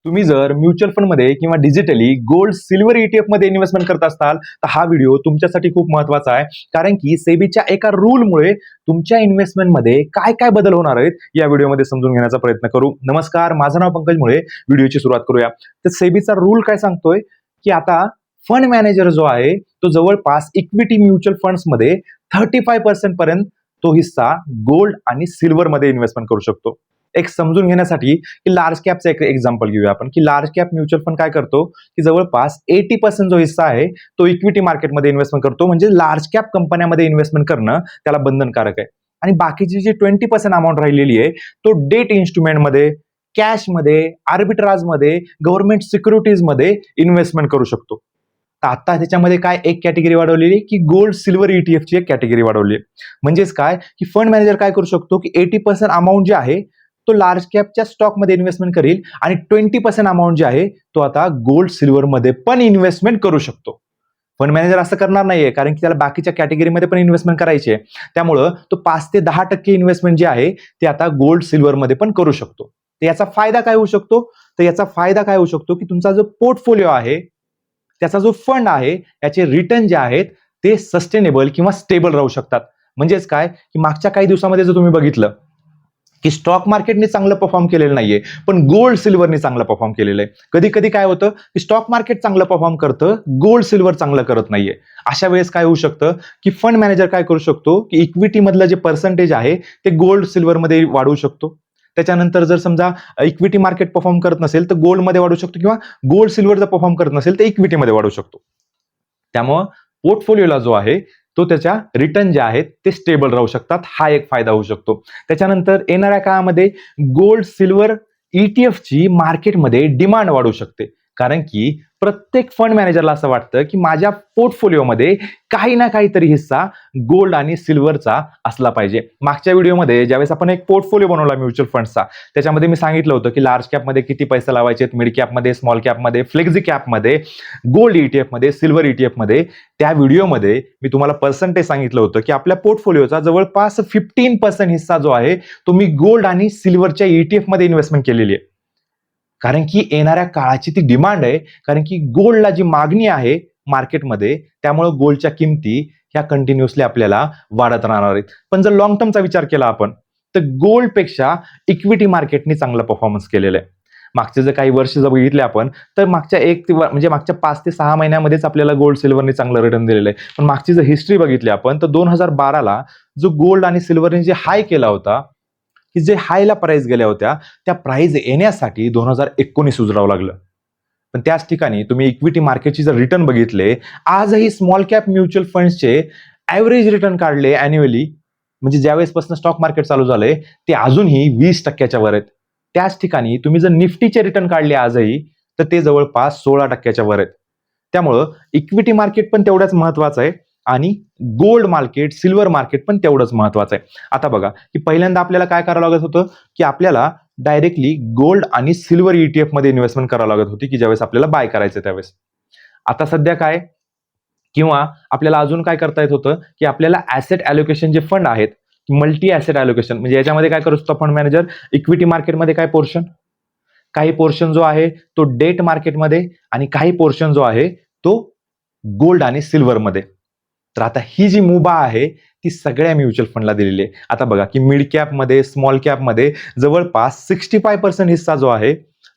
तुम्ही जर mutual fund मध्ये किंवा डिजिटली गोल्ड सिल्वर ईटीएफ मध्ये इन्व्हेस्टमेंट करत असाल तर हा व्हिडिओ तुमच्यासाठी खूप महत्त्वाचा आहे, कारण की सेबीच्या एका रूलमुळे तुमच्या इन्व्हेस्टमेंट मध्ये काय काय बदल होणार आहेत या व्हिडिओमध्ये समजून घेण्याचा प्रयत्न करू. नमस्कार, माझं नाव पंकज मुळे. व्हिडिओची सुरुवात करूया. तर सेबीचा रूल काय सांगतोय की आता फंड मॅनेजर जो आहे तो जवळपास इक्विटी म्युच्युअल फंड्स मध्ये 35% पर्यंत तो हिस्सा गोल्ड आणि सिल्वर मध्ये इन्व्हेस्टमेंट करू शकतो. एक समजून घेण्यासाठी की लार्ज कॅपचं एक एक्झाम्पल घेऊया आपण, की लार्ज कॅप म्युच्युअल फंड काय करतो की जवळपास 80% जो हिस्सा आहे तो इक्विटी मार्केटमध्ये इन्व्हेस्टमेंट करतो. म्हणजे लार्ज कॅप कंपन्यांमध्ये इन्व्हेस्टमेंट करणं त्याला बंधनकारक आहे. आणि बाकीची जी 20% अमाऊंट राहिलेली आहे तो डेट इन्स्ट्रुमेंटमध्ये, कॅशमध्ये, आर्बिट्राजमध्ये, गव्हर्नमेंट सिक्युरिटीजमध्ये इन्व्हेस्टमेंट करू शकतो. तर आता त्याच्यामध्ये काय एक कॅटेगरी वाढवलेली की गोल्ड सिल्वर ईटीएफची एक कॅटेगरी वाढवली. म्हणजेच काय की फंड मॅनेजर काय करू शकतो की 80% अमाऊंट जे आहे तो लार्ज कॅपच्या स्टॉकमध्ये इन्व्हेस्टमेंट करेल आणि 20% अमाऊंट जे आहे तो आता गोल्ड सिल्वरमध्ये पण इन्व्हेस्टमेंट करू शकतो. फंड मॅनेजर असं करणार नाहीये, कारण की त्याला बाकीच्या कॅटेगरीमध्ये पण इन्व्हेस्टमेंट करायची आहे. त्यामुळं तो 5 ते 10% इन्व्हेस्टमेंट जे आहे ते आता गोल्ड सिल्वरमध्ये पण करू शकतो. तर याचा फायदा काय होऊ शकतो? तर याचा फायदा काय होऊ शकतो की तुमचा जो पोर्टफोलिओ आहे, त्याचा जो फंड आहे, याचे रिटर्न जे आहेत ते सस्टेनेबल किंवा स्टेबल राहू शकतात. म्हणजेच काय की मागच्या काही दिवसामध्ये जर तुम्ही बघितलं की स्टॉक मार्केटने चांगलं परफॉर्म केलेलं नाहीये, पण गोल्ड सिल्वरने चांगलं परफॉर्म केलेलं आहे. कधी कधी काय होतं की स्टॉक मार्केट चांगलं परफॉर्म करतं, गोल्ड सिल्वर चांगलं करत नाहीये. अशा वेळेस काय होऊ शकतं की फंड मॅनेजर काय करू शकतो की इक्विटी मधलं जे पर्सेंटेज आहे ते गोल्ड सिल्वरमध्ये वाढवू शकतो. त्याच्यानंतर जर समजा इक्विटी मार्केट परफॉर्म करत नसेल तर गोल्डमध्ये वाढू शकतो, किंवा गोल्ड सिल्वर जर परफॉर्म करत नसेल तर इक्विटीमध्ये वाढू शकतो. त्यामुळं पोर्टफोलिओला जो आहे तो त्याच्या रिटर्न जे आहेत ते स्टेबल राहू शकतात. हा एक फायदा होऊ शकतो. त्याच्यानंतर येणाऱ्या काळामध्ये गोल्ड सिल्वर ईटीएफची मार्केटमध्ये डिमांड वाढू शकते, कारण की प्रत्येक फंड मॅनेजरला असं वाटतं की माझ्या पोर्टफोलिओमध्ये काही ना काहीतरी हिस्सा गोल्ड आणि सिल्वरचा असला पाहिजे. मागच्या व्हिडिओमध्ये ज्यावेळेस आपण एक पोर्टफोलिओ बनवला म्युच्युअल फंडचा, त्याच्यामध्ये मी सांगितलं होतं की लार्ज कॅपमध्ये किती पैसे लावायचे, मिड कॅपमध्ये, स्मॉल कॅपमध्ये, फ्लेक्झी कॅपमध्ये, गोल्ड ईटीएफ मध्ये, सिल्वर ईटीएफ मध्ये. त्या व्हिडिओमध्ये मी तुम्हाला पर्सेंटेज सांगितलं होतं की आपल्या पोर्टफोलिओचा जवळपास 15% हिस्सा जो आहे तो मी गोल्ड आणि सिल्वरच्या ईटीएफ मध्ये इन्व्हेस्टमेंट केलेली आहे. कारण की येणाऱ्या काळाची ती डिमांड आहे, कारण की गोल्डला जी मागणी आहे मार्केटमध्ये, त्यामुळे गोल्डच्या किमती ह्या कंटिन्युअसली आपल्याला वाढत राहणार आहेत. पण जर लॉंग टर्मचा विचार केला आपण तर गोल्डपेक्षा इक्विटी मार्केटने चांगला परफॉर्मन्स केलेला आहे. मागचे जर काही वर्ष जर बघितले आपण तर मागच्या 5 ते 6 महिन्यामध्येच आपल्याला गोल्ड सिल्वरने चांगलं रिटर्न दिलेलं आहे. पण मागची जर हिस्ट्री बघितली आपण तर 2012ला जो गोल्ड आणि सिल्वरने जे हाय केला होता, की जे हायला प्राइस गेल्या होत्या, त्या प्राइस येण्यासाठी 2019 उजरावं लागलं. पण त्याच ठिकाणी तुम्ही इक्विटी मार्केटची जर रिटर्न बघितले, आजही स्मॉल कॅप म्युच्युअल फंड्सचे ऍव्हरेज रिटर्न काढले अॅन्युअली, म्हणजे ज्यावेळेसपासून स्टॉक मार्केट चालू झालंय ते अजूनही 20% वर आहेत. त्याच ठिकाणी तुम्ही जर निफ्टीचे रिटर्न काढले आजही तर ते जवळपास 16% वर आहेत. त्यामुळं इक्विटी मार्केट पण तेवढंच महत्वाचं आहे आणि गोल्ड मार्केट, सिल्वर मार्केट पण तेवढंच महत्वाचं आहे. आता बघा की पहिल्यांदा आपल्याला काय करावं लागत होतं की आपल्याला डायरेक्टली गोल्ड आणि सिल्वर ईटीएफ मध्ये इन्व्हेस्टमेंट करावं लागत होती, की ज्यावेळेस आपल्याला बाय करायचं त्यावेळेस. आता सध्या काय, किंवा आपल्याला अजून काय करता येत होतं की आपल्याला ऍसेट अलोकेशन जे फंड आहेत, मल्टी ऍसेट अलोकेशन, म्हणजे याच्यामध्ये काय करू शकतो फंड मॅनेजर, इक्विटी मार्केटमध्ये काय पोर्शन, काही पोर्शन जो आहे तो डेट मार्केटमध्ये आणि काही पोर्शन जो आहे तो गोल्ड आणि सिल्वरमध्ये. तर आता ही जी मुभा आहे ती सगळ्या म्युच्युअल फंडला दिलेली आहे. आता बघा की मिड कॅपमध्ये, स्मॉल कॅपमध्ये जवळपास 65% हिस्सा जो आहे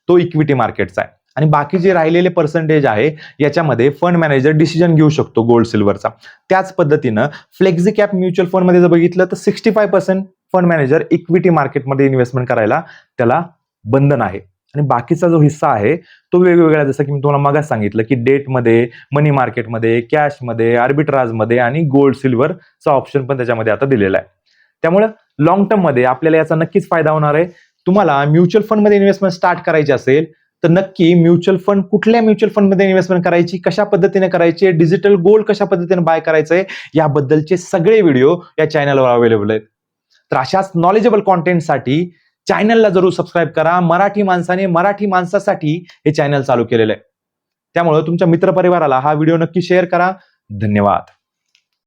तो इक्विटी मार्केटचा आहे, आणि बाकी जे राहिलेले पर्सेंटेज आहे याच्यामध्ये फंड मॅनेजर डिसिजन घेऊ शकतो गोल्ड सिल्वरचा. त्याच पद्धतीनं फ्लेक्झी कॅप म्युच्युअल फंडमध्ये जर बघितलं तर 65% फंड मॅनेजर इक्विटी मार्केटमध्ये इन्व्हेस्टमेंट करायला त्याला बंधन आहे, आणि बाकीचा जो हिस्सा आहे तो वेगवेगळा, जसं की मी तुम्हाला मगाच सांगितलं की डेटमध्ये, मनी मार्केटमध्ये, कॅशमध्ये, आर्बिट्राजमध्ये आणि गोल्ड सिल्वरचा ऑप्शन पण त्याच्यामध्ये आता दिलेला आहे. त्यामुळे लॉंग टर्म मध्ये आपल्याला याचा नक्कीच फायदा होणार आहे. तुम्हाला म्युच्युअल फंडमध्ये इन्व्हेस्टमेंट स्टार्ट करायची असेल तर नक्की म्युच्युअल फंड, कुठल्या म्युच्युअल फंडमध्ये इन्व्हेस्टमेंट करायची, कशा पद्धतीने करायची, डिजिटल गोल्ड कशा पद्धतीने बाय करायचंय, याबद्दलचे सगळे व्हिडिओ या चॅनलवर अवेलेबल आहेत. तर अशाच नॉलेजेबल कॉन्टेंटसाठी चॅनलला जरूर सबस्क्राईब करा. मराठी माणसाने मराठी माणसासाठी हे चॅनल चालू केलेलं आहे. त्यामुळे तुमच्या मित्रपरिवाराला हा व्हिडिओ नक्की शेअर करा. धन्यवाद.